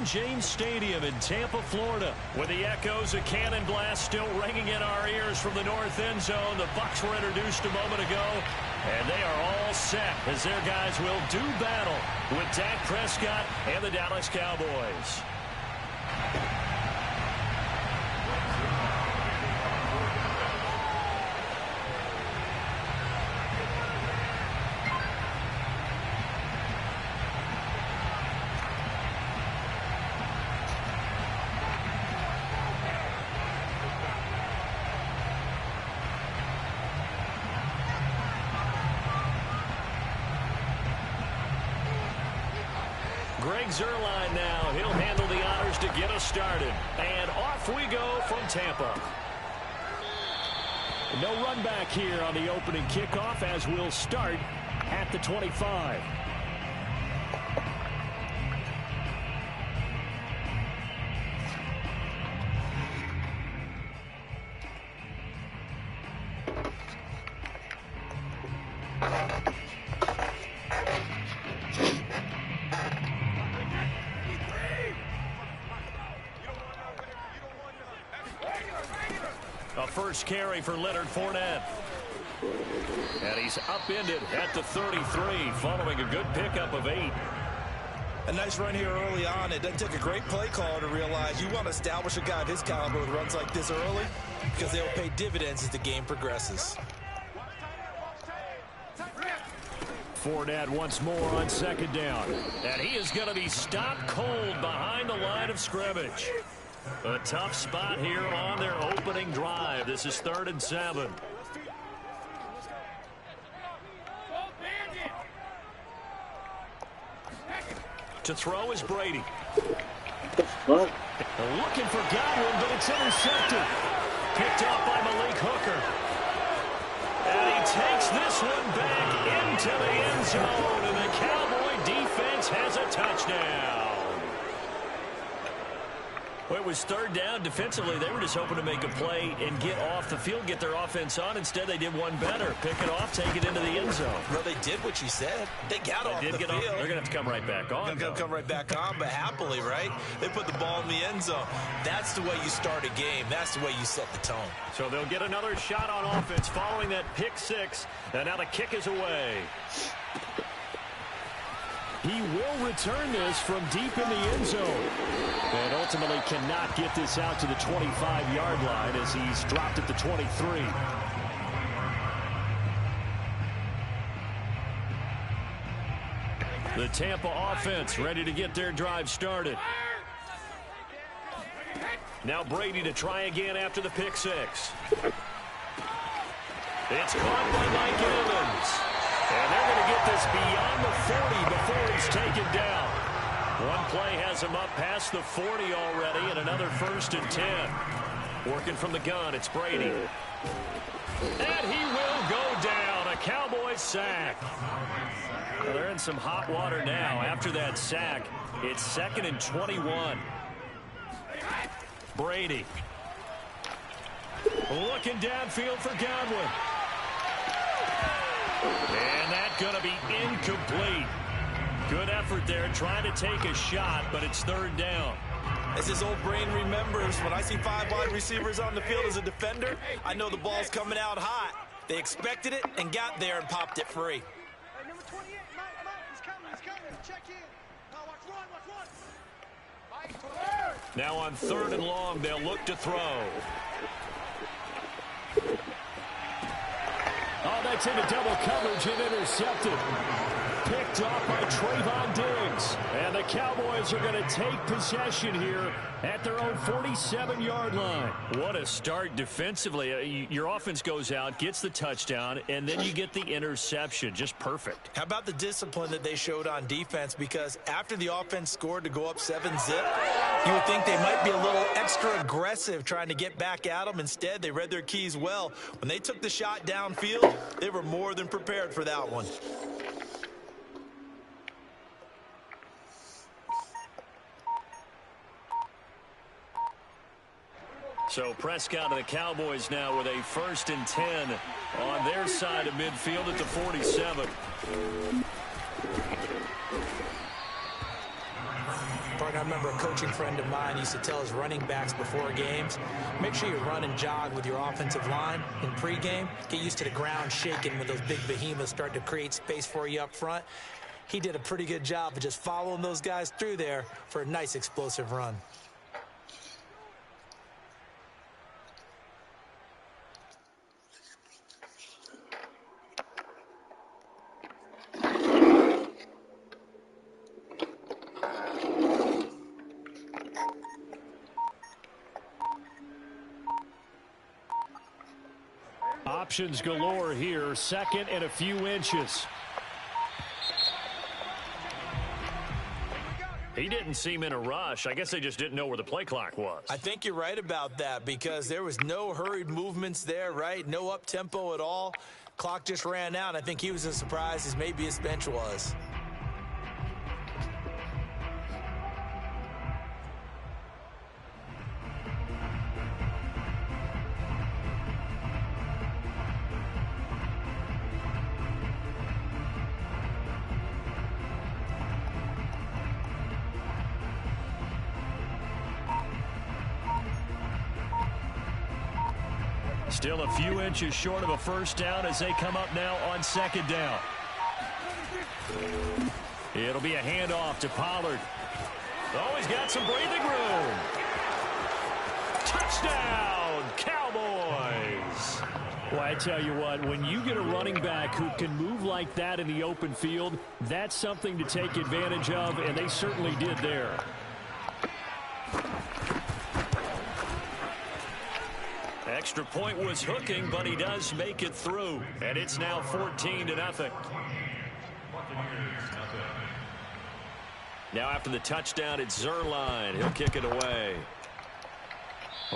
Raymond James Stadium in Tampa, Florida. With the echoes of cannon blast still ringing in our ears from the north end zone, the Bucs were introduced a moment ago, and they are all set as their guys will do battle with Dak Prescott and the Dallas Cowboys. Greg Zuerlein now. He'll handle the honors to get us started. And off we go from Tampa. No run back here on the opening kickoff as we'll start at the 25. First carry for Leonard Fournette. And he's upended at the 33 following a good pickup of 8. A nice run here early on. It doesn't take a great play caller to realize you want to establish a guy of his caliber with runs like this early because they'll pay dividends as the game progresses. Fournette once more on second down. And he is going to be stopped cold behind the line of scrimmage. A tough spot here on their opening drive. This is 3rd and 7. To throw is Brady. Looking for Godwin, but it's intercepted. Picked off by Malik Hooker. And he takes this one back into the end zone. And the Cowboy defense has a touchdown. Well, it was 3rd down. Defensively, they were just hoping to make a play and get off the field, get their offense on. Instead, they did one better. Pick it off, take it into the end zone. Well, they did what you said. They got off the field. They're going to have to come right back on. They're going to come right back on, but happily, right? They put the ball in the end zone. That's the way you start a game. That's the way you set the tone. So they'll get another shot on offense following that pick 6. And now the kick is away. He will return this from deep in the end zone. And ultimately cannot get this out to the 25-yard line as he's dropped at the 23. The Tampa offense ready to get their drive started. Now Brady to try again after the pick 6. It's caught by Mike Evans. And they're going to get this beyond the 40 before he's taken down. One play has him up past the 40 already, and another 1st and 10. Working from the gun, it's Brady. And he will go down. A Cowboys sack. Well, they're in some hot water now. After that sack, it's 2nd and 21. Brady. Looking downfield for Godwin. And that's going to be incomplete. Good effort there trying to take a shot, but it's 3rd down. As his old brain remembers, when I see 5 wide receivers on the field as a defender, I know the ball's coming out hot. They expected it and got there and popped it free. Hey, number 28, Mike, he's coming. Check in. Now watch run. Now on 3rd and long, they'll look to throw. Oh, that's into double coverage and intercepted. Picked off by Trayvon Diggs. And the Cowboys are going to take possession here at their own 47-yard line. What a start defensively. Your offense goes out, gets the touchdown, and then you get the interception. Just perfect. How about the discipline that they showed on defense? Because after the offense scored to go up 7-zip, you would think they might be a little extra aggressive trying to get back at them. Instead, they read their keys well. When they took the shot downfield, they were more than prepared for that one. So Prescott and the Cowboys now with a 1st and 10 on their side of midfield at the 47. Partner, I remember a coaching friend of mine used to tell his running backs before games, make sure you run and jog with your offensive line in pregame. Get used to the ground shaking when those big behemoths start to create space for you up front. He did a pretty good job of just following those guys through there for a nice explosive run. Options galore here. Second and a few inches. He didn't seem in a rush. I guess they just didn't know where the play clock was. I think you're right about that because there was no hurried movements there, right? No up-tempo at all. Clock just ran out. I think he was as surprised as maybe his bench was. Still a few inches short of a first down as they come up now on second down. It'll be a handoff to Pollard. Oh, he's got some breathing room. Touchdown, Cowboys. Well, I tell you what, when you get a running back who can move like that in the open field, that's something to take advantage of, and they certainly did there. Extra point was hooking, but he does make it through. And it's now 14-0. Now after the touchdown, it's Zerline. He'll kick it away.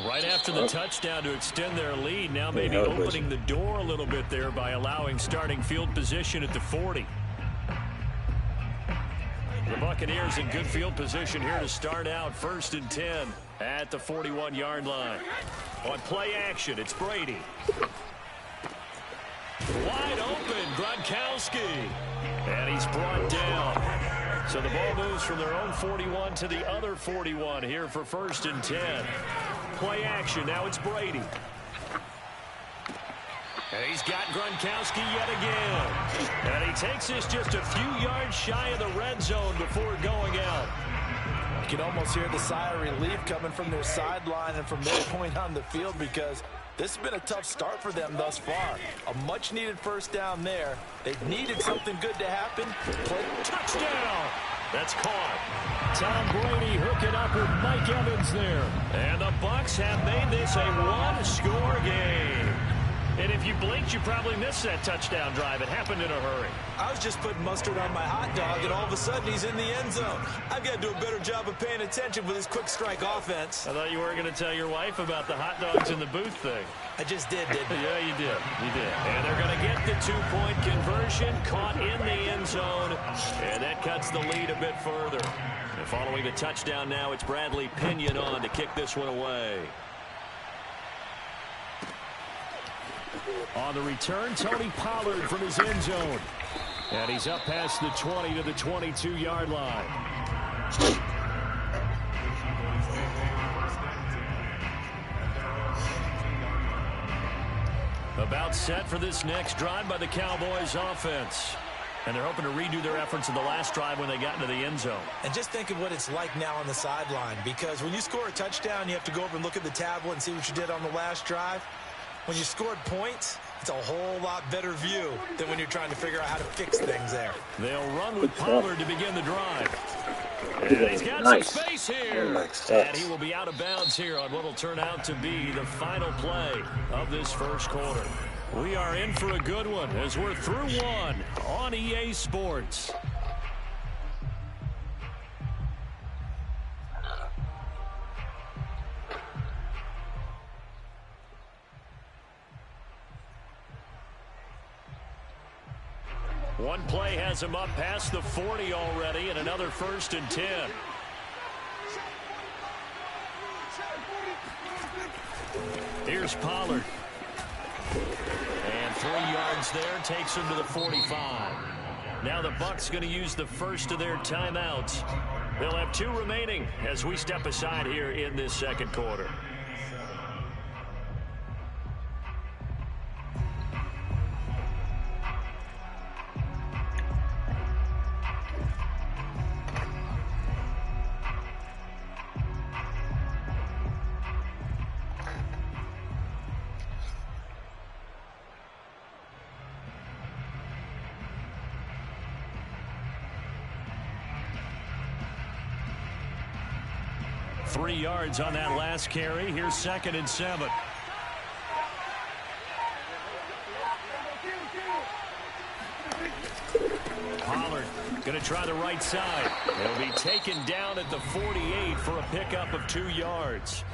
Right after the touchdown to extend their lead, now maybe opening the door a little bit there by allowing starting field position at the 40. The Buccaneers in good field position here to start out 1st and 10 at the 41-yard line. On play action, it's Brady. Wide open, Gronkowski. And he's brought down. So the ball moves from their own 41 to the other 41 here for 1st and 10. Play action, now it's Brady. And he's got Gronkowski yet again. And he takes this just a few yards shy of the red zone before going out. You can almost hear the sigh of relief coming from their sideline and from their point on the field because this has been a tough start for them thus far. A much-needed first down there. They've needed something good to happen. Touchdown! That's caught. Tom Brady hooking up with Mike Evans there. And the Bucs have made this a one-score game. And if you blinked, you probably missed that touchdown drive. It happened in a hurry. I was just putting mustard on my hot dog, and all of a sudden he's in the end zone. I've got to do a better job of paying attention with this quick strike offense. I thought you weren't going to tell your wife about the hot dogs in the booth thing. I just did, didn't I? Yeah, you did. You did. And they're going to get the two-point conversion, caught in the end zone, and that cuts the lead a bit further. And following the touchdown now, it's Bradley Pinion on to kick this one away. On the return, Tony Pollard from his end zone. And he's up past the 20 to the 22-yard line. About set for this next drive by the Cowboys offense. And they're hoping to redo their efforts in the last drive when they got into the end zone. And just think of what it's like now on the sideline, because when you score a touchdown, you have to go over and look at the tablet and see what you did on the last drive. When you scored points, it's a whole lot better view than when you're trying to figure out how to fix things there. They'll run with Pollard to begin the drive. And he's got some space here. And he will be out of bounds here on what will turn out to be the final play of this first quarter. We are in for a good one as we're through one on EA Sports. One play has him up past the 40 already, and another 1st and 10. Here's Pollard. And 3 yards there takes him to the 45. Now the Bucs going to use the first of their timeouts They'll have 2 remaining as we step aside here in this second quarter. Three yards on that last carry. Here's 2nd and 7. Pollard going to try the right side. He'll be taken down at the 48 for a pickup of 2 yards.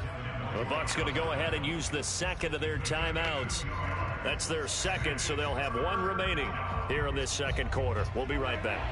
The Bucs going to go ahead and use the second of their timeouts. That's their second, so they'll have 1 remaining here in this second quarter. We'll be right back.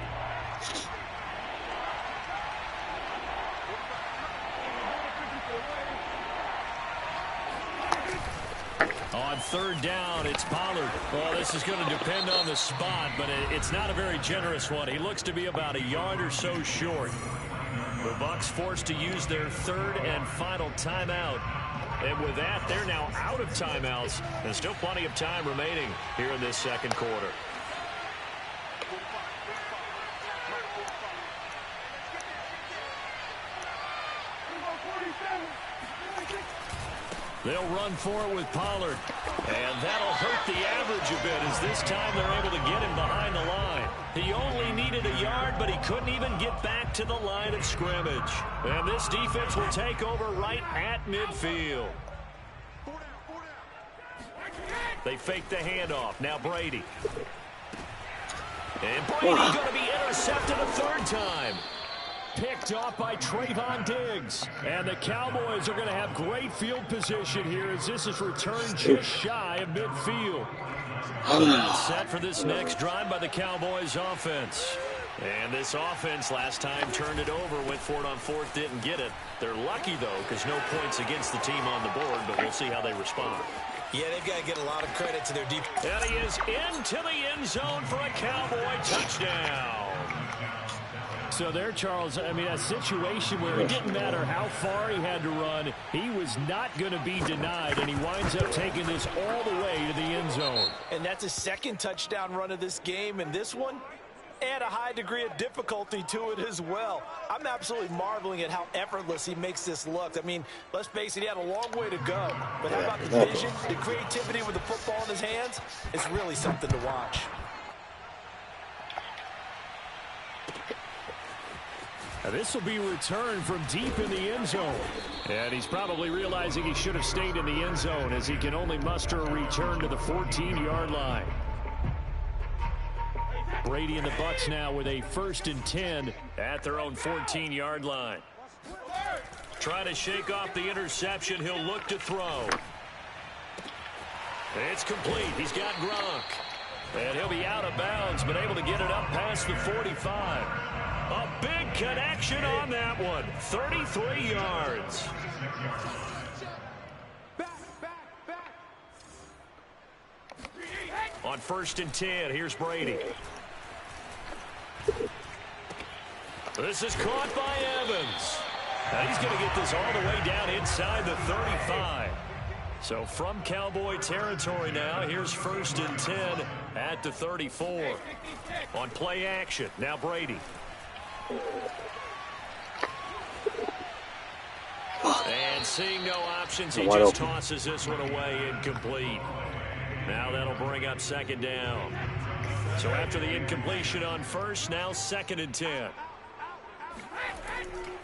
On 3rd down, it's Pollard. Well, this is going to depend on the spot, but it's not a very generous one. He looks to be about a yard or so short. The Bucs forced to use their 3rd and final timeout. And with that, they're now out of timeouts. And still plenty of time remaining here in this second quarter. They'll run for it with Pollard. And that'll hurt the average a bit as this time they're able to get him behind the line. He only needed a yard, but he couldn't even get back to the line of scrimmage. And this defense will take over right at midfield. They fake the handoff. Now Brady. And Brady going to be intercepted a 3rd time. Picked off by Trayvon Diggs. And the Cowboys are going to have great field position here as this is returned just shy of midfield. Set for this next drive by the Cowboys offense. And this offense last time turned it over, went for it on 4th, didn't get it. They're lucky, though, because no points against the team on the board, but we'll see how they respond. Yeah, they've got to get a lot of credit to their deep. And he is into the end zone for a Cowboy touchdown. So there, Charles, I mean, a situation where it didn't matter how far he had to run, he was not going to be denied, and he winds up taking this all the way to the end zone. And that's his 2nd touchdown run of this game, and this one, add a high degree of difficulty to it as well. I'm absolutely marveling at how effortless he makes this look. I mean, let's face it, he had a long way to go. But how about the vision, the creativity with the football in his hands? It's really something to watch. Now this will be returned from deep in the end zone. And he's probably realizing he should have stayed in the end zone as he can only muster a return to the 14-yard line. Brady and the Bucs now with a 1st and 10 at their own 14-yard line. Trying to shake off the interception. He'll look to throw. It's complete. He's got Gronk. And he'll be out of bounds, but able to get it up past the 45. A big connection on that one. 33 yards. On 1st and 10, here's Brady. This is caught by Evans. Now he's going to get this all the way down inside the 35. So from Cowboy territory now, here's 1st and 10 at the 34. On play action, now Brady. And seeing no options, he just tosses this one away incomplete. Now that'll bring up 2nd down. So after the incompletion on 1st, now 2nd and 10.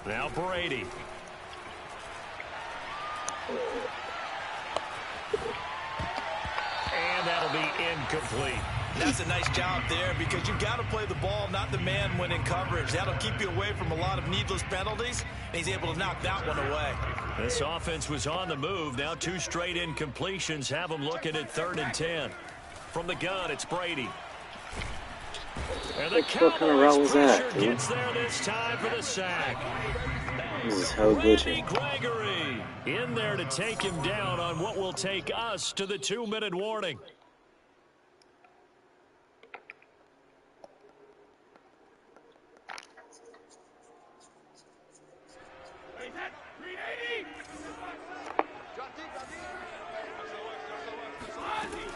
Now Brady. And that'll be incomplete. That's a nice job there because you've got to play the ball, not the man when in coverage. That'll keep you away from a lot of needless penalties, and he's able to knock that one away. This offense was on the move. Now 2 straight incompletions have them looking at 3rd and 10. From the gun, it's Brady. And the Cowboys pressure gets there this time for the sack. This is how Randy Gregory in there to take him down on what will take us to the 2-minute warning.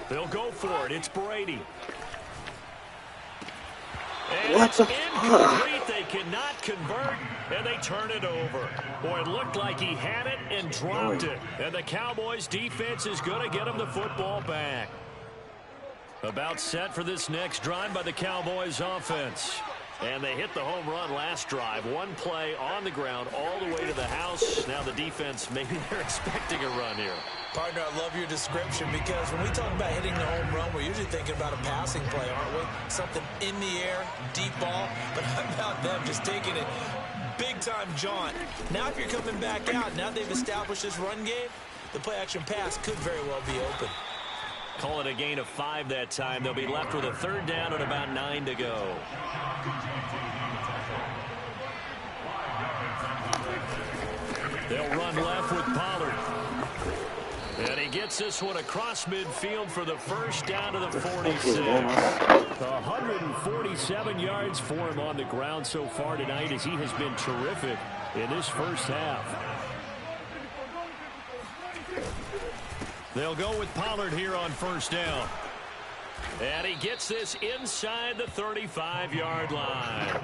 They'll go for it. It's Brady. And What it's the incomplete. They cannot convert, and they turn it over. Boy, it looked like he had it and dropped it. And the Cowboys' defense is going to get him the football back. About set for this next drive by the Cowboys' offense. And they hit the home run last drive. One play on the ground all the way to the house. Now the defense, maybe they're expecting a run here. Partner, I love your description because when we talk about hitting the home run, we're usually thinking about a passing play, aren't we? Something in the air, deep ball. But how about them just taking it big-time jaunt? Now if you're coming back out, now they've established this run game, the play-action pass could very well be open. Call it a gain of 5 that time. They'll be left with a third down and about 9 to go. They'll run left with Pollard. And he gets this one across midfield for the first down to the 46. 147 yards for him on the ground so far tonight as he has been terrific in this first half. They'll go with Pollard here on first down. And he gets this inside the 35-yard line.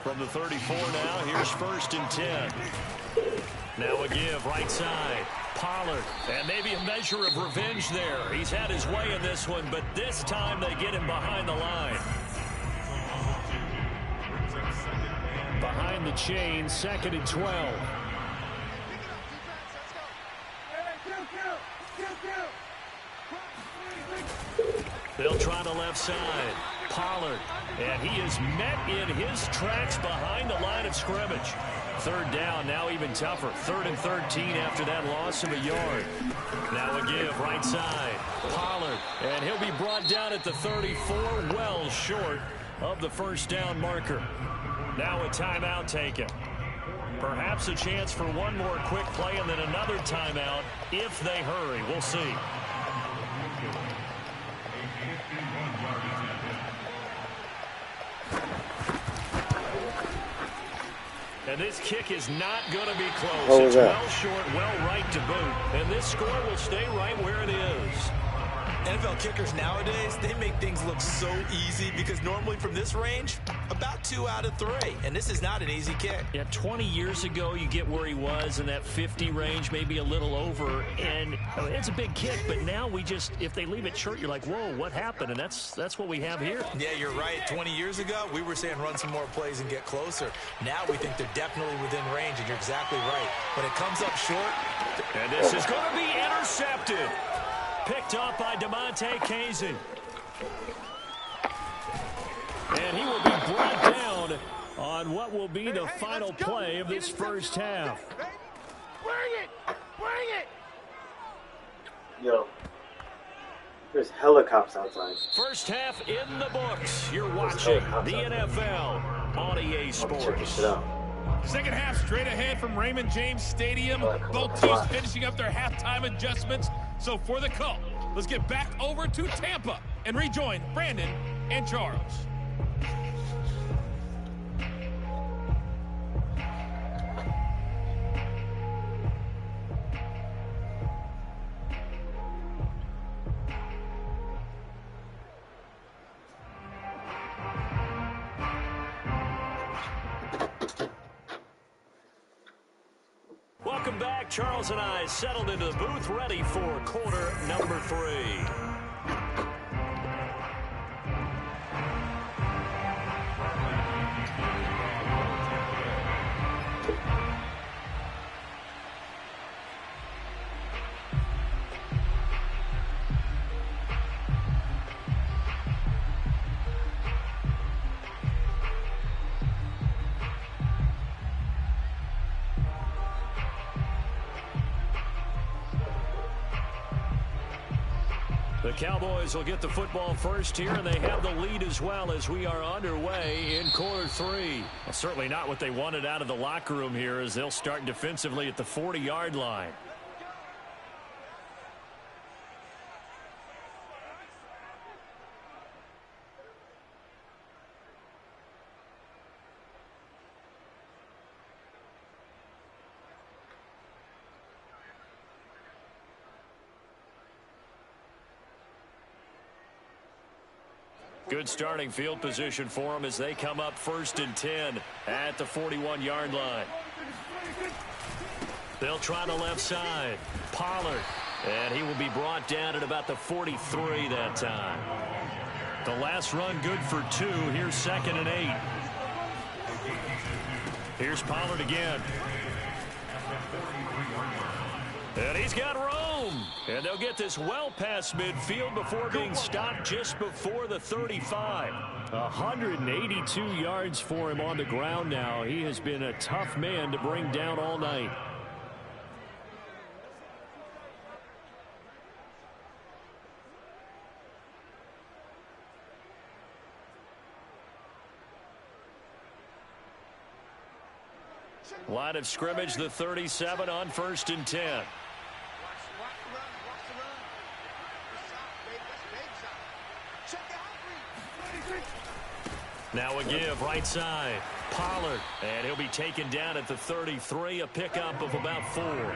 From the 34 now, here's first and 10. Now a give right side. Pollard, and maybe a measure of revenge there. He's had his way in this one, but this time they get him behind the line. Behind the chain, second and 12. They'll try the left side. Pollard, and he is met in his tracks behind the line of scrimmage. Third down, now even tougher. 3rd and 13 after that loss of a yard. Now a give, right side. Pollard, and he'll be brought down at the 34, well short of the first down marker. Now a timeout taken. Perhaps a chance for one more quick play and then another timeout if they hurry. We'll see. And this kick is not going to be close. It's well short, well right to boot. And this score will stay right where it is. NFL kickers nowadays, they make things look so easy because normally from this range, about 2 out of 3. And this is not an easy kick. Yeah, 20 years ago, you get where he was in that 50 range, maybe a little over. And it's a big kick, but now we just, if they leave it short, you're like, whoa, what happened? And that's what we have here. Yeah, you're right. 20 years ago, we were saying run some more plays and get closer. Now we think they're definitely within range, and you're exactly right. When it comes up short. And this is going to be intercepted. Picked up by DeMonte Kazin. And he will be brought down on what will be the final play of this first half. Bring it! Bring it! Yo, there's helicopters outside. First half in the books. You're watching the NFL on EA Sports. Second half straight ahead from Raymond James Stadium. Both teams finishing up their halftime adjustments. So for the call, let's get back over to Tampa and rejoin Brandon and Charles. Welcome back. Charles and I settled into the booth, ready for quarter number 3. The Cowboys will get the football first here, and they have the lead as well as we are underway in quarter 3. Well, certainly not what they wanted out of the locker room here as they'll start defensively at the 40-yard line. Good starting field position for them as they come up 1st and 10 at the 41-yard line. They'll try the left side. Pollard. And he will be brought down at about the 43 that time. The last run good for 2. Here's 2nd and 8. Here's Pollard again. And he's got room. And they'll get this well past midfield before being stopped just before the 35. 182 yards for him on the ground now. He has been a tough man to bring down all night. Line of scrimmage, the 37 on 1st and 10. Now a give, right side. Pollard, and he'll be taken down at the 33, a pickup of about 4.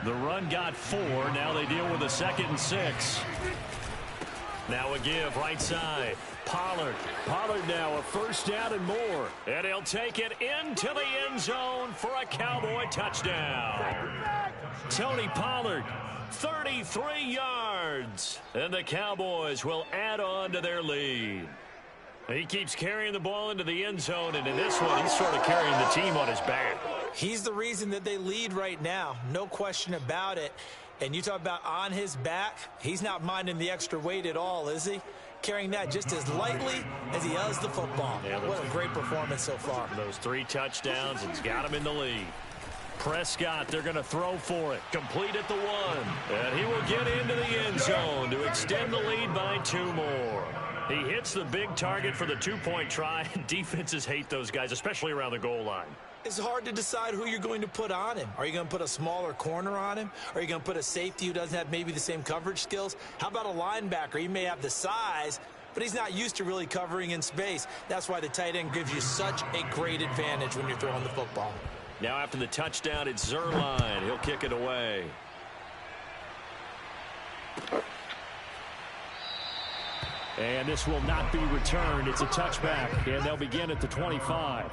The run got 4. Now they deal with a 2nd and 6. Now a give, right side. Pollard. Pollard now a 1st down and more. And he'll take it into the end zone for a Cowboy touchdown. Tony Pollard, 33 yards. And the Cowboys will add on to their lead. He keeps carrying the ball into the end zone, and in this one, he's sort of carrying the team on his back. He's the reason that they lead right now. No question about it. And you talk about on his back, he's not minding the extra weight at all, is he? Carrying that just as lightly as he does the football. Yeah, what a great performance so far. Those 3 touchdowns, it's got him in the lead. Prescott, they're going to throw for it. Complete at the 1. And he will get into the end zone to extend the lead by 2 more. He hits the big target for the 2-point try. Defenses hate those guys, especially around the goal line. It's hard to decide who you're going to put on him. Are you going to put a smaller corner on him? Are you going to put a safety who doesn't have maybe the same coverage skills? How about a linebacker? He may have the size, but he's not used to really covering in space. That's why the tight end gives you such a great advantage when you're throwing the football. Now after the touchdown, it's Zerline. He'll kick it away. And this will not be returned. It's a touchback, and they'll begin at the 25.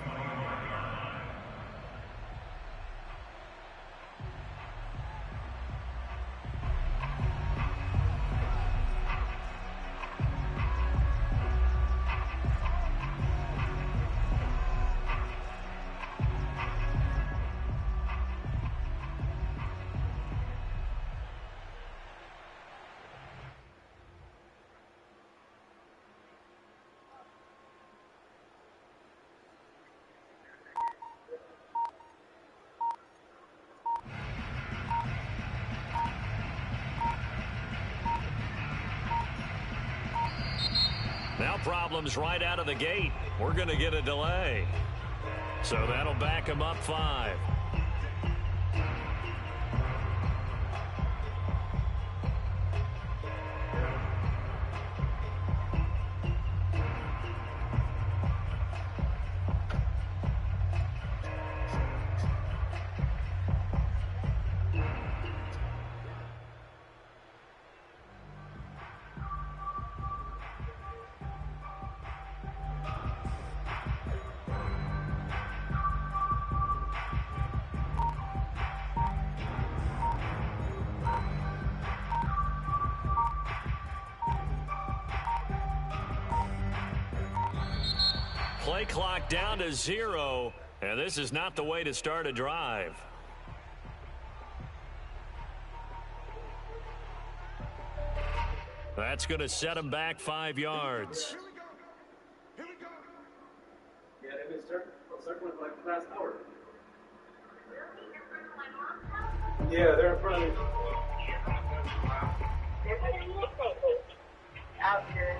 Now problems right out of the gate. We're going to get a delay. So that'll back him up 5. Play clock down to 0, and this is not the way to start a drive. That's going to set him back 5 yards. Here we go. Yeah, they've been circling for like the past hour. Yeah, they're in front of me. Out here.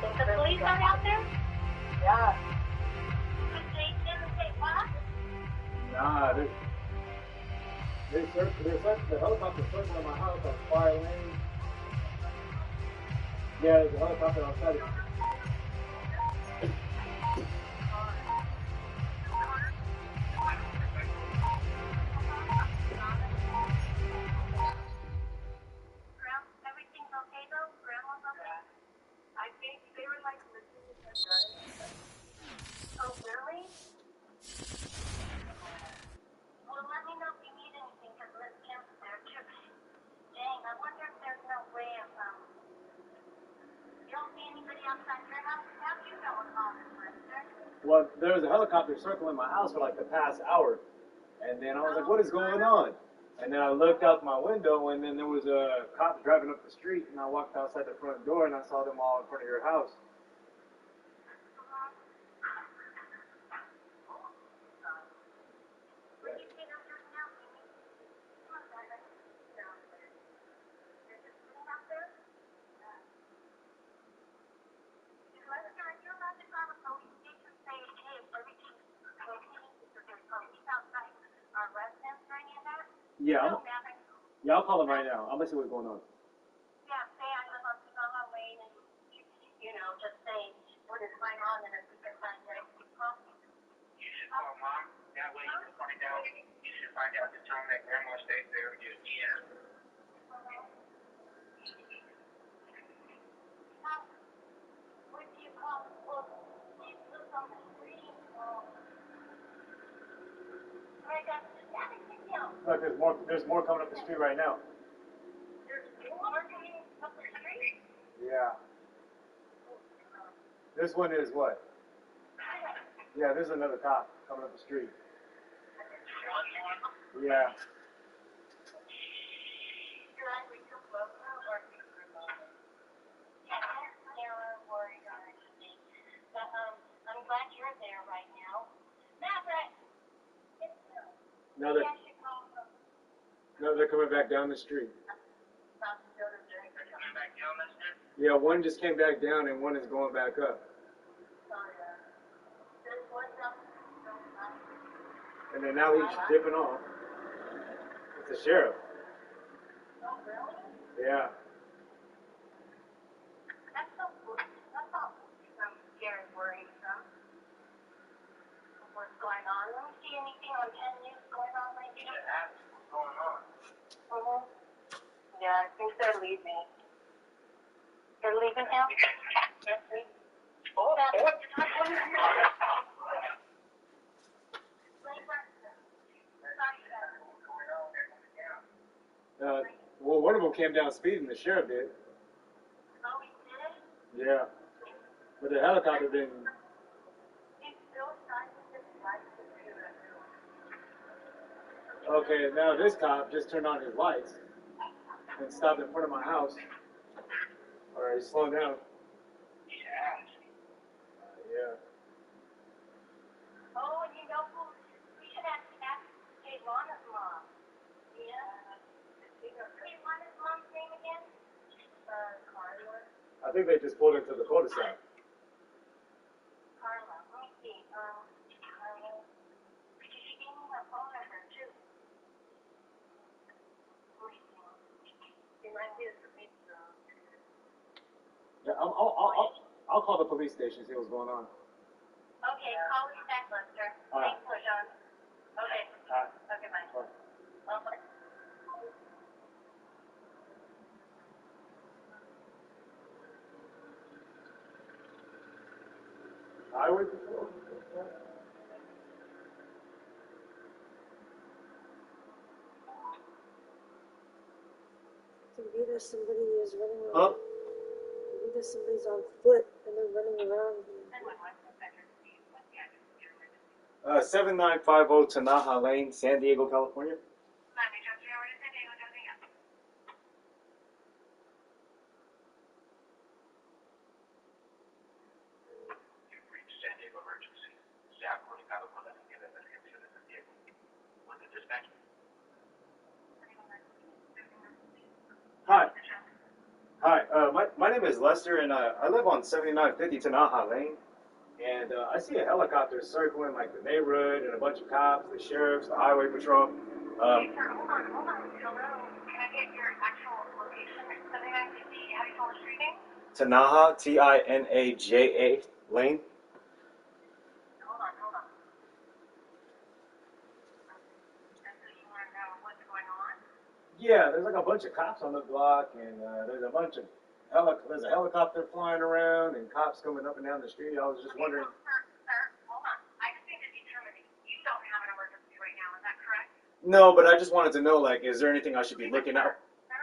The police are out there? Yeah. Nah, they're the helicopter circling my house on Fire Lane. Yeah, there's a helicopter outside it. Everything's okay though? Grandma's okay? I think they were Well, there was a helicopter circling my house for like the past hour. And then I was like, what is going on? And then I looked out my window, and then there was a cop driving up the street, and I walked outside the front door, and I saw them all in front of your house. Yeah, I'll call him right now. I'm gonna see what's going on. Yeah, say I live on Sonoma Lane and, just say what is going on and if we can find out. You should call mom. That way you can find out. You should find out the time that grandma stays there with you. Yeah. What do you call it? Well, she lives on the street. Look, there's more coming up the street right now. There's more coming up the street? Yeah. This one is what? Yeah, there's another cop coming up the street. Yeah. I'm glad you're there right now. No, they're coming back down the street. Yeah, one just came back down and one is going back up. And then now he's dipping off. It's the sheriff. Yeah. That's not scary, worrisome. What's going on? Let me see anything on 10 News going on right now. What's going on? Yeah, I think they're leaving. They're leaving now? Well, one of them came down speeding, the sheriff did. Oh, he did? Yeah. But the helicopter didn't. He's still trying to get lights. Okay, now this cop just turned on his lights and stopped in front of my house. All right, slow down. Yeah. Oh, and you know who? We should ask Lana's mom. Yeah. Lana's mom's name again? Carla. I think they just pulled into the cul-de-sac. Carla. Let me see. Carla. Because she gave me her phone number, too. It might be the police. Yeah, I'll call the police station, see what's going on. Okay, call us back, Lester. All right. Thanks, John. Okay. All right. Okay, bye. All right. Okay. Highway patrol? Computer, somebody is running Huh? around. Computer, somebody's on foot and they're running around. 7950 Tanaha Lane, San Diego, California. San Diego emergency. Se ha comunicado con la línea de emergencia de San Diego. With the dispatch. Hi. Hi. My name is Lester, and I live on 7950 Tanaha Lane. And I see a helicopter circling like the neighborhood and a bunch of cops, the sheriffs, the highway patrol. Hey, sir, hold on. Hello. Can I get your actual location? 7950, how do you spell the street name? Tanaha, Tinaja Lane. Hold on. And so you want to know what's going on? Yeah, there's like a bunch of cops on the block, and there's a bunch of there's a helicopter flying around and cops coming up and down the street. I was just wondering. Sir, hold on. I just need to determine it. You don't have an emergency right now, is that correct? No, but I just wanted to know, like, is there anything I should be looking out? Sir,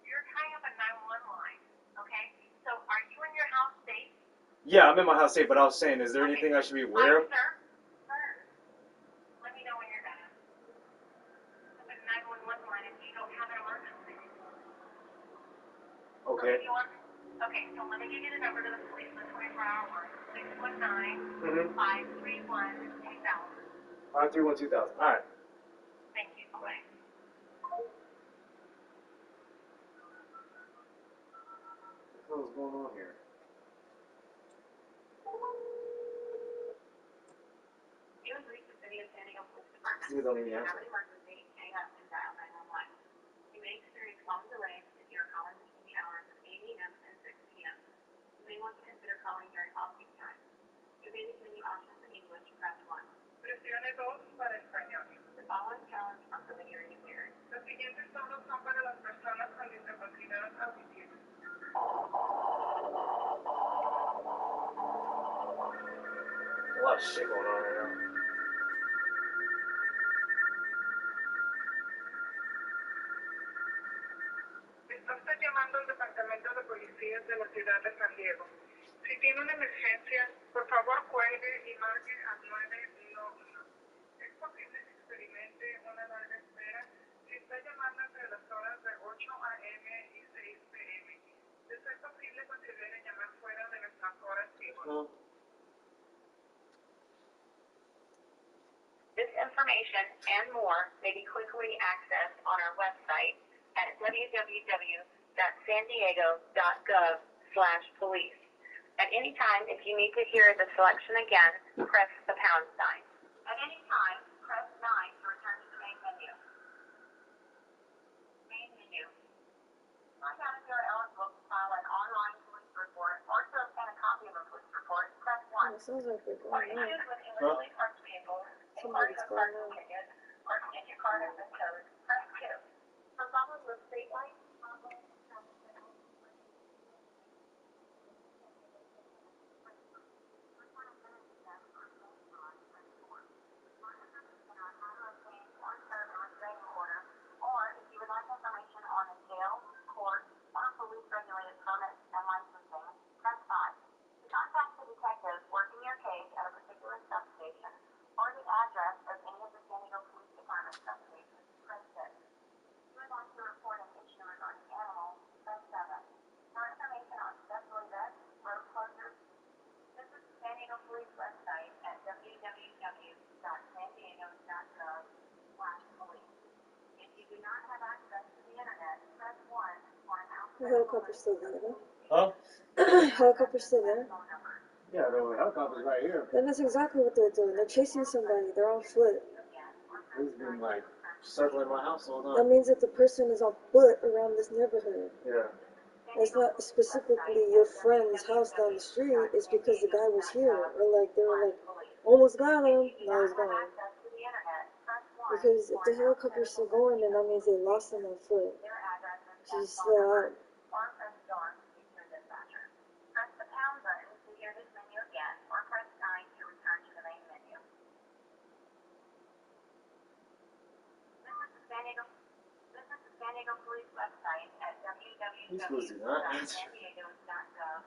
you're tying up a 911 line, okay? So are you in your house safe? Yeah, I'm in my house safe, but I was saying, is there anything I should be aware of? Sir, let me know when you're done. The 911 line if you don't have an emergency. Okay. Okay, so let me give you the number to the police, the 24-hour line, 619-531-2000. 531-2000. All right. Thank you. Bye. What the hell is going on here? You have reached the City of San Diego Police Department. You don't even If you have answer. an emergency, hang up and dial 911. You may experience long delays if you are calling between the hours of 8 a.m. and 6 p.m. You may want to consider calling during off-peak time. To be menu options in English, press 1. Presione 2 para español. The following challenge are for the hearing impaired. Los siguientes tonos son para las personas con discapacidad auditiva. A lot of shit going on right now. Está usted llamando al Departamento de Policías de la Ciudad de San Diego. Si tiene una emergencia, por favor cuelgue y marque al 911. Es posible que experimente una larga espera si está llamando entre las horas de 8 a.m. y 6 p.m. De ser posible, considere llamar fuera de nuestras horas cívicas. This information and more may be quickly accessed on our website at www.sandiego.gov/police. At any time, if you need to hear the selection again, press the pound sign. At any time, press 9 to return to the main menu. Main menu. Find out if you are eligible to file an online police report or to obtain a copy of a police report, press 1. It sounds like we're For going issues on. with illegally parked vehicles, Somebody's going on. tickets, or if your car has been towed, press 2. For problems with street lights, or if you would like information on a jail, court, or police-regulated permits and licensing, press 5. To contact the detectives working your case at a particular substation, or the address of any of the San Diego Police Department substations, press 6. If you would like to report an issue regarding animals, press 7. For information on special events, road closures, visit the San Diego Police website at www.sandiego.gov/police. If you do not have access to the internet, press 1 for an The helicopter's still there, Huh? huh? Helicopter's still there. phone number. Yeah, the helicopter's right here. Then that's exactly what they're doing. They're chasing somebody. They're on foot. He's been like circling my house all That night. means that the person is on foot around this neighborhood. Yeah. It's not specifically your friend's house down the street. It's because the guy was here. Or like, they were like, almost got him. Now he's gone. Because if the helicopter's still going, then that means they lost him on foot. She's still out. Or press star to speak to a dispatcher. Press the pound button to hear this menu again, or press 9 to return to the main menu. Visit the San Diego Police website at www.sandiego.gov/.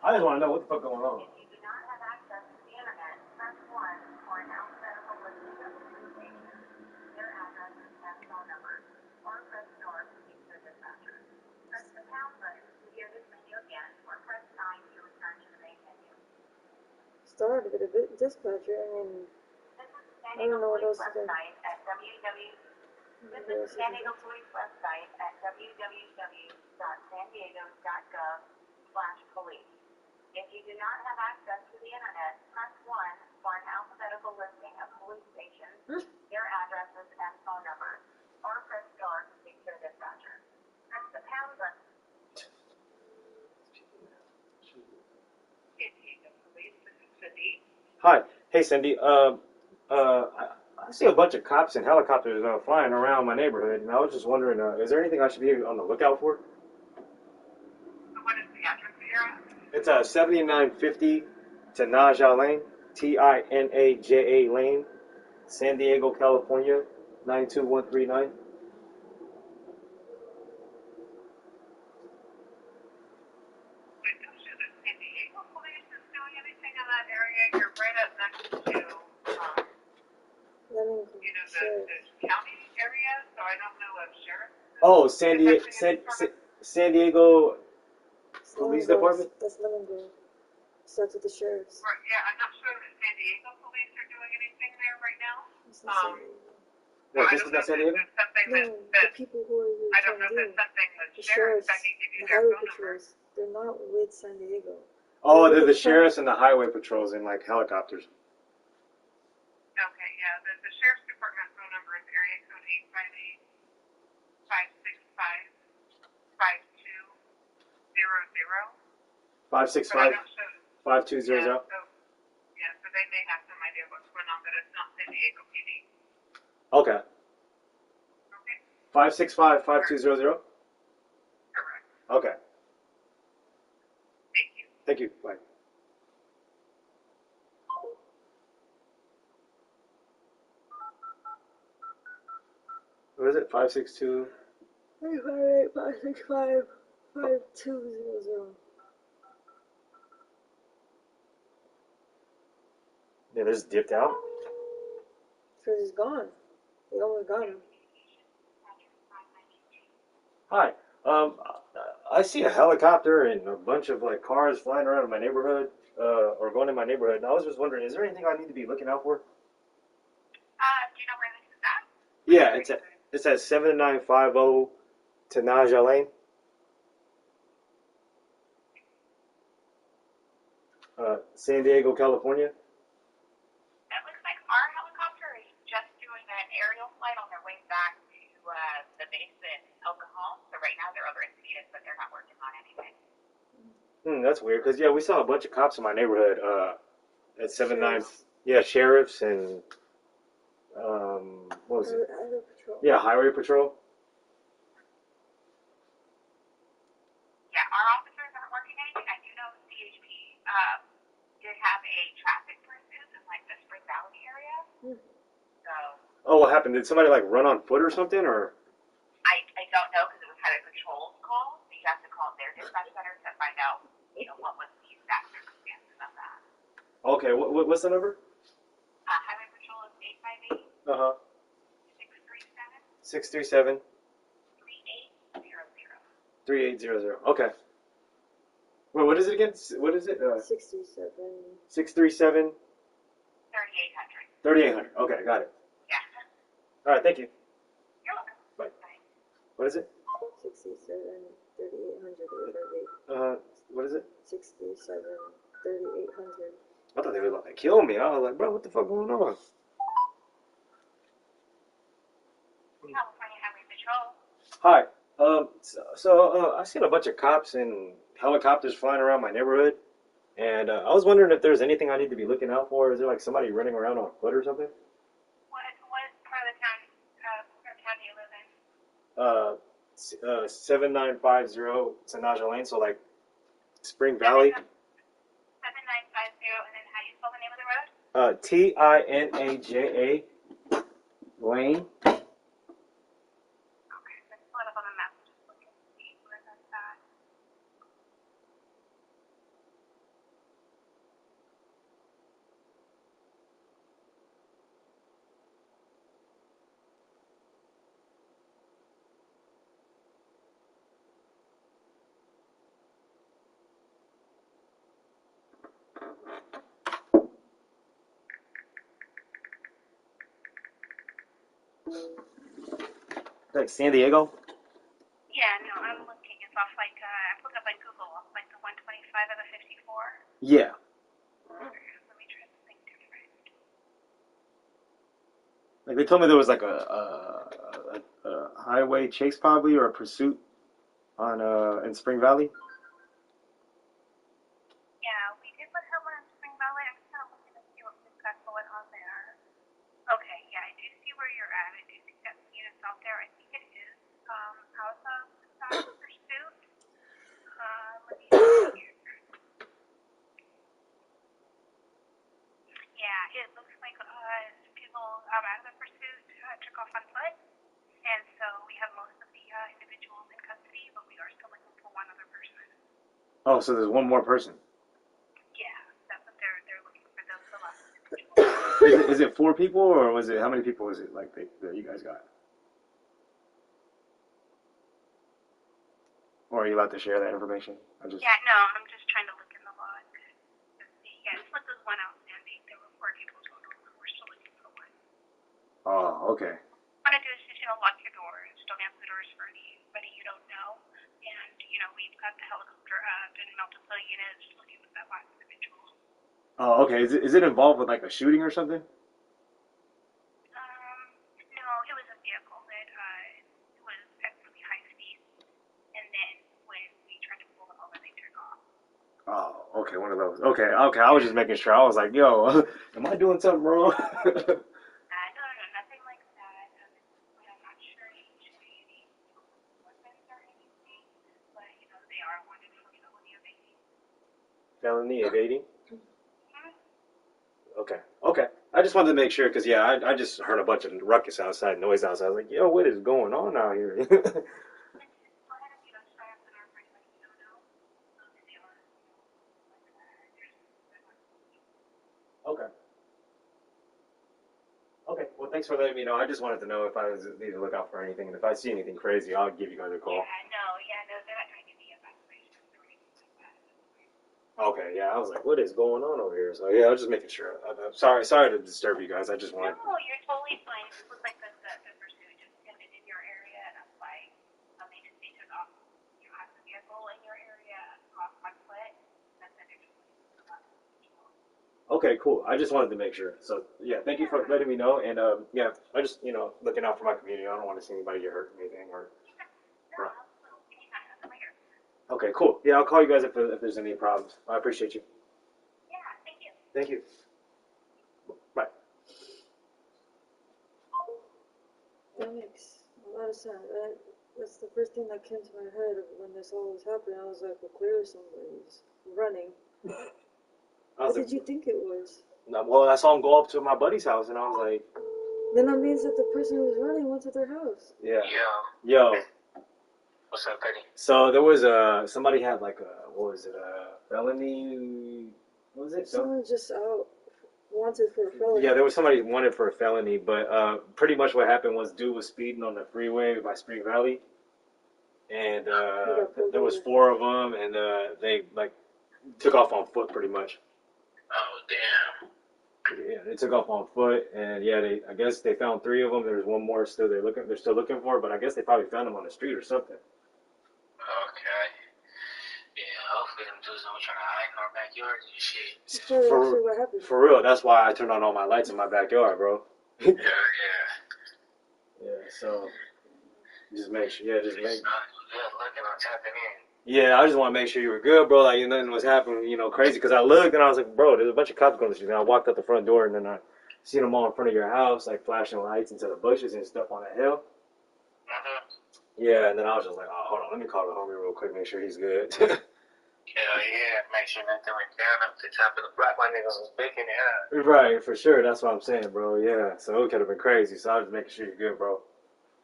I just want to know what the fuck going on. If you do not have access to the internet, press 1 for an alphabetical listing of police stations, their addresses and phone numbers, or press star to speak to a dispatcher. Press the pound button to hear this menu again, or press 9 to return to the main menu. Started with a bit dispatcher. I mean, Visit the San I don't know what Diego else to Police do. website at Visit the San Diego Police website at www.sandiego.gov/police. If you do not have access to the internet, press 1 for an alphabetical listing of police stations, their addresses and phone numbers, or press star to speak to a dispatcher. Press the pound button. San Diego Police, this is Cindy. Hi. Hey, Cindy. I see a bunch of cops and helicopters flying around my neighborhood, and I was just wondering, is there anything I should be on the lookout for? What is the address here? It's 7950 Tinaja Lane, Tinaja Lane, San Diego, California, 92139. San Diego Police, this the county area, so I don't know if sheriff. Oh, San Diego Police Department? That's Lemongrove. Starts with the sheriffs. Right, yeah, I'm not sure that San Diego police are doing anything there right now. It's not San Diego. What, this is not San Diego? No, the people who are here I don't know trying if it's something the the sheriffs, sheriffs, I can give you the their highway phone number. patrols, they're not with San Diego. Oh, they're the sheriffs and the highway patrols in like helicopters. Okay, yeah, the sheriff's department phone number is area code 858-565-5200. 565-5200. Yeah, so they may have some idea what's going on, but it's not San Diego PD. Okay. Okay. 565-5200. Correct. Okay. Thank you. Thank you. Bye. What is it? 562. 558-565-5200. Yeah, they just dipped out. Because he's gone. They almost got him. Hi. I see a helicopter and a bunch of like cars flying around in my neighborhood, or going in my neighborhood. And I was just wondering, is there anything I need to be looking out for? Do you know where this is at? Yeah, it's at 7950 Tanaja Lane. San Diego, California. It looks like our helicopter is just doing an aerial flight on their way back to the base in El Cajon. So right now they're over in Phoenix, but they're not working on anything. That's weird, because yeah, we saw a bunch of cops in my neighborhood at 79. Yeah, sheriffs and what was it? Highway patrol. Yeah, highway patrol. Yeah, our officers aren't working anything. I do know CHP did have a traffic pursuit in like the Spring Valley area. So Oh, what happened? Did somebody like run on foot or something, or? I don't know because it was highway patrol's call. So you have to call their dispatch center to find out, what was the exact circumstances of that. Okay, what's the number? Highway patrol is 858 637. 637 3800. 3800. Okay. Wait, what is it again? What is it? 67. 637. 3800. 3800. Okay, got it. Yeah. All right, thank you. You're welcome. Bye. What is it? 67, 3800. What is it? 67, 3800. I thought they were about to kill me. I was like, bro, what the fuck going on? California Highway Patrol. Hi. I seen a bunch of cops and helicopters flying around my neighborhood, and I was wondering if there's anything I need to be looking out for. Is there like somebody running around on foot or something? What part of the town do you live in? 7950 Tanaja Lane, so like Spring Valley. 7950, and then how do you spell the name of the road? Tinaja Lane. Okay, let's pull it up on the map. Just look and see where that's at. Like San Diego? Yeah, no, I'm looking. It's off like, I looked up like Google, off like the 125 of the 54. Yeah. Let me try something different. Like they told me there was like a highway chase probably or a pursuit on in Spring Valley. Yeah, we did put her one in Spring Valley. I'm just kind of looking to see what we've got going on there. Okay, yeah, I do see where you're at. I do see that units out there. I think it is out of pursuit. Let me see here. Yeah, it looks like people out of the pursuit took off on foot, and so we have most of the individuals in custody, but we are still looking for one other person. Oh, so there's one more person. Yeah, that's what they're looking for, the last individual. Is it 4 4 people, or was it, how many people was it like that you guys got? Or are you allowed to share that information? Yeah, no, I'm just trying to look in the log to see. Yeah, this list is one outstanding. There were 4 people total, and we're still looking for one. Oh, okay. What I want to do is just, lock your doors. Don't answer the doors for anybody you don't know. And, we've got the helicopter up and multiple units looking for that last individual. Oh, okay. Is it involved with like a shooting or something? No, it was a vehicle that was at really high speed. And then when we tried to pull them over, they took off. Oh, okay, one of those. Okay. I was just making sure. I was like, yo, am I doing something wrong? No, nothing like that. I'm not sure any weapons or anything, but they are wanted for felony evading. Felony evading? Okay. I just wanted to make sure because, yeah, I just heard a bunch of ruckus outside, noise outside. I was like, yo, what is going on out here? Okay. Well, thanks for letting me know. I just wanted to know if I need to look out for anything. And if I see anything crazy, I'll give you guys a call. Yeah, no, they're not trying to give me a vaccination or anything like that. Okay, yeah, I was like, what is going on over here? So, yeah, I was just making sure. I'm sorry to disturb you guys. I just wanted... No, you're totally fine. It looks like the pursuit just ended in your area, and that's why they took off. You have the vehicle in your area off my foot. That's it. Okay, cool. I just wanted to make sure. So, yeah, thank you for letting me know. And, yeah, I just, looking out for my community. I don't want to see anybody get hurt or anything. Okay, cool. Yeah, I'll call you guys if there's any problems. I appreciate you. Yeah, thank you. Thank you. Bye. That makes a lot of sense. That's the first thing that came to my head when this all was happening. I was like, well, clearly somebody's running. What did you think it was? Well, I saw him go up to my buddy's house, and I was like... Then that means that the person who was running went to their house. Yeah. Yo. What's up, Petty? So there was somebody had like a felony. What was it? Someone just out wanted for a felony. Yeah, there was somebody wanted for a felony, but pretty much what happened was dude was speeding on the freeway by Spring Valley, and there was 4 of them, and they like took off on foot pretty much. Oh damn. Yeah, they took off on foot, and yeah, I guess they found 3 of them. There's one more still they're still looking for, but I guess they probably found them on the street or something. Okay. Yeah, hopefully them dudes don't try to hide in our backyard and shit. So what happened? For real, that's why I turned on all my lights in my backyard, bro. Yeah. Yeah, so just make sure. Yeah, just make. Good looking on tapping in. Yeah, I just want to make sure you were good, bro. Like nothing was happening, crazy. Because I looked and I was like, bro, there's a bunch of cops going to the street. And I walked out the front door and then I seen them all in front of your house, like flashing lights into the bushes and stuff on the hill. Yeah, and then I was just like, oh, hold on, let me call the homie real quick, make sure he's good. Hell yeah, make sure nothing went down up the top of the block. My niggas was big in the air. Right, for sure. That's what I'm saying, bro. Yeah, so it could have been crazy. So I was making sure you're good, bro.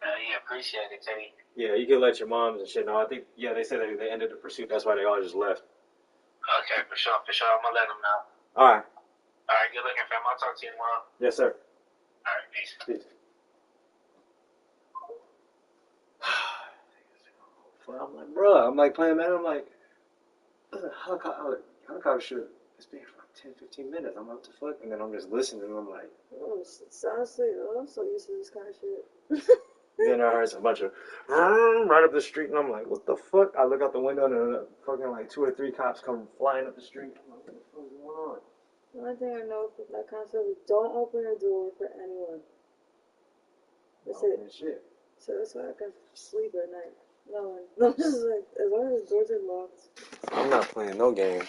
Yeah, appreciate it, Teddy. Yeah, you can let your moms and shit know. I think, yeah, they said that they ended the pursuit. That's why they all just left. Okay, for sure. I'm going to let them know. All right. All right, good looking, fam. I'll talk to you tomorrow. Yes, sir. All right, peace. I'm like, bro, I'm like playing Madden. I'm like, helicopter shoot. It's been for like 10, 15 minutes. I'm like, what the fuck? And then I'm just listening and I'm like, honestly, I'm so used to this kind of shit. Then I heard some bunch of right up the street and I'm like, what the fuck? I look out the window and fucking like 2 or 3 cops come flying up the street. I'm like, what the fuck is going on? The only thing I know from that kind of stuff is don't open your door for anyone. That's it. Shit. So that's why I can sleep at night. No one. I'm just like, as long as the doors are locked. I'm not playing no game.